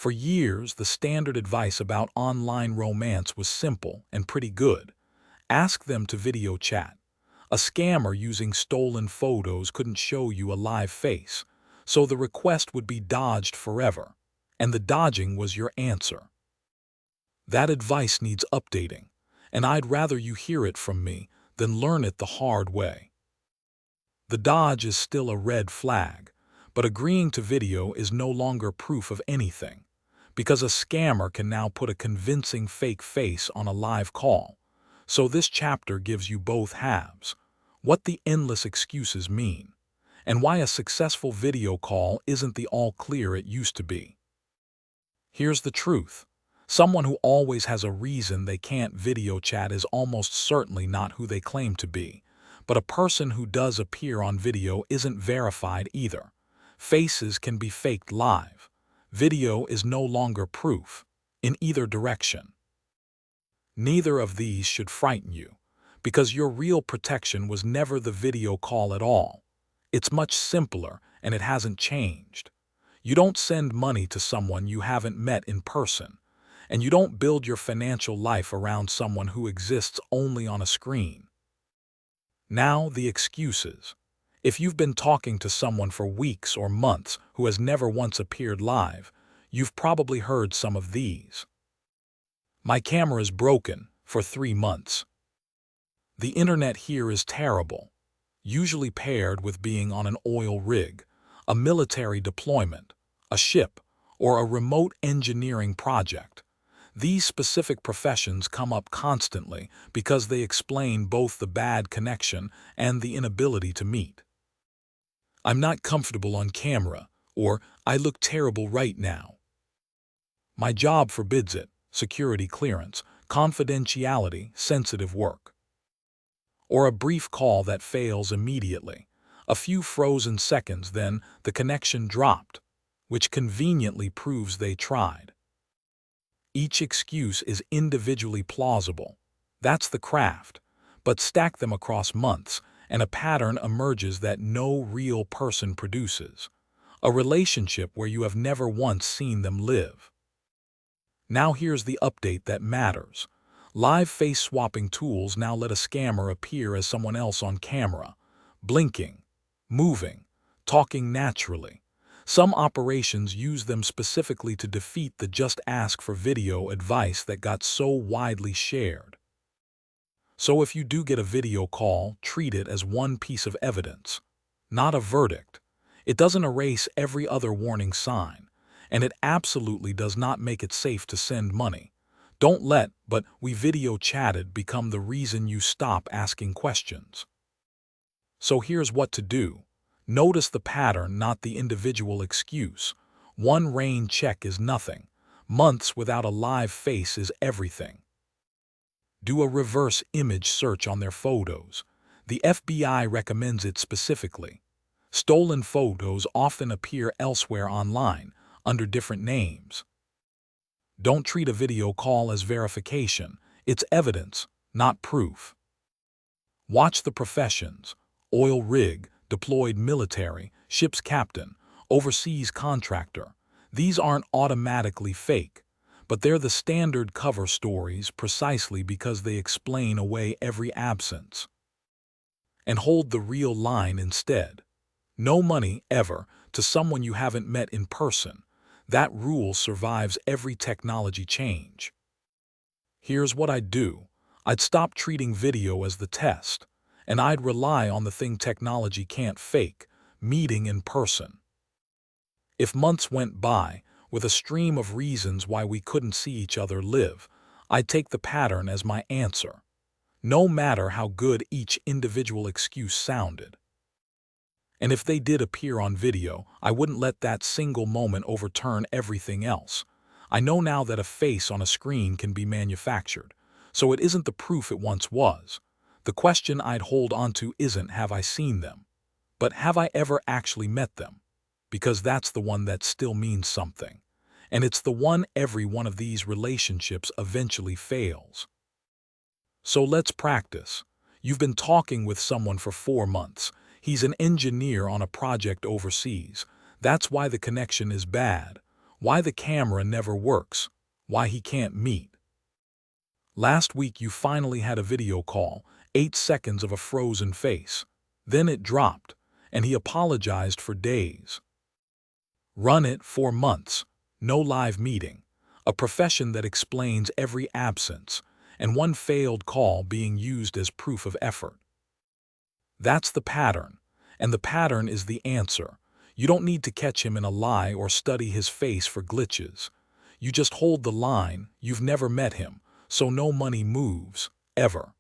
For years, the standard advice about online romance was simple and pretty good. Ask them to video chat. A scammer using stolen photos couldn't show you a live face, so the request would be dodged forever, and the dodging was your answer. That advice needs updating, and I'd rather you hear it from me than learn it the hard way. The dodge is still a red flag, but agreeing to video is no longer proof of anything, because a scammer can now put a convincing fake face on a live call. So this chapter gives you both halves, what the endless excuses mean, and why a successful video call isn't the all-clear it used to be. Here's the truth. Someone who always has a reason they can't video chat is almost certainly not who they claim to be, but a person who does appear on video isn't verified either. Faces can be faked live. Video is no longer proof, in either direction. Neither of these should frighten you, because your real protection was never the video call at all. It's much simpler, and it hasn't changed. You don't send money to someone you haven't met in person, and you don't build your financial life around someone who exists only on a screen. Now the excuses. If you've been talking to someone for weeks or months who has never once appeared live, you've probably heard some of these. My camera is broken for 3 months. The internet here is terrible, usually paired with being on an oil rig, a military deployment, a ship, or a remote engineering project. These specific professions come up constantly because they explain both the bad connection and the inability to meet. I'm not comfortable on camera, or I look terrible right now. My job forbids it, security clearance, confidentiality, sensitive work. Or a brief call that fails immediately. A few frozen seconds, then the connection dropped, which conveniently proves they tried. Each excuse is individually plausible. That's the craft. But stack them across months, and a pattern emerges that no real person produces. A relationship where you have never once seen them live. Now here's the update that matters. Live face-swapping tools now let a scammer appear as someone else on camera, blinking, moving, talking naturally. Some operations use them specifically to defeat the just ask for video advice that got so widely shared. So if you do get a video call, treat it as one piece of evidence, not a verdict. It doesn't erase every other warning sign, and it absolutely does not make it safe to send money. Don't let "but we video chatted" become the reason you stop asking questions. So here's what to do. Notice the pattern, not the individual excuse. One rain check is nothing. Months without a live face is everything. Do a reverse image search on their photos. The FBI recommends it specifically. Stolen photos often appear elsewhere online, under different names. Don't treat a video call as verification. It's evidence, not proof. Watch the professions: oil rig, deployed military, ship's captain, overseas contractor. These aren't automatically fake, but they're the standard cover stories precisely because they explain away every absence. And hold the real line instead. No money, ever, to someone you haven't met in person. That rule survives every technology change. Here's what I'd do. I'd stop treating video as the test, and I'd rely on the thing technology can't fake: meeting in person. If months went by, with a stream of reasons why we couldn't see each other live, I'd take the pattern as my answer, no matter how good each individual excuse sounded. And if they did appear on video, I wouldn't let that single moment overturn everything else. I know now that a face on a screen can be manufactured, so it isn't the proof it once was. The question I'd hold onto isn't "have I seen them?" but "have I ever actually met them?" Because that's the one that still means something. And it's the one every one of these relationships eventually fails. So let's practice. You've been talking with someone for 4 months. He's an engineer on a project overseas. That's why the connection is bad. Why the camera never works. Why he can't meet. Last week you finally had a video call, 8 seconds of a frozen face. Then it dropped, and he apologized for days. Run it for months. No live meeting. A profession that explains every absence, and one failed call being used as proof of effort. That's the pattern, and the pattern is the answer. You don't need to catch him in a lie or study his face for glitches. You just hold the line. You've never met him, so no money moves, ever.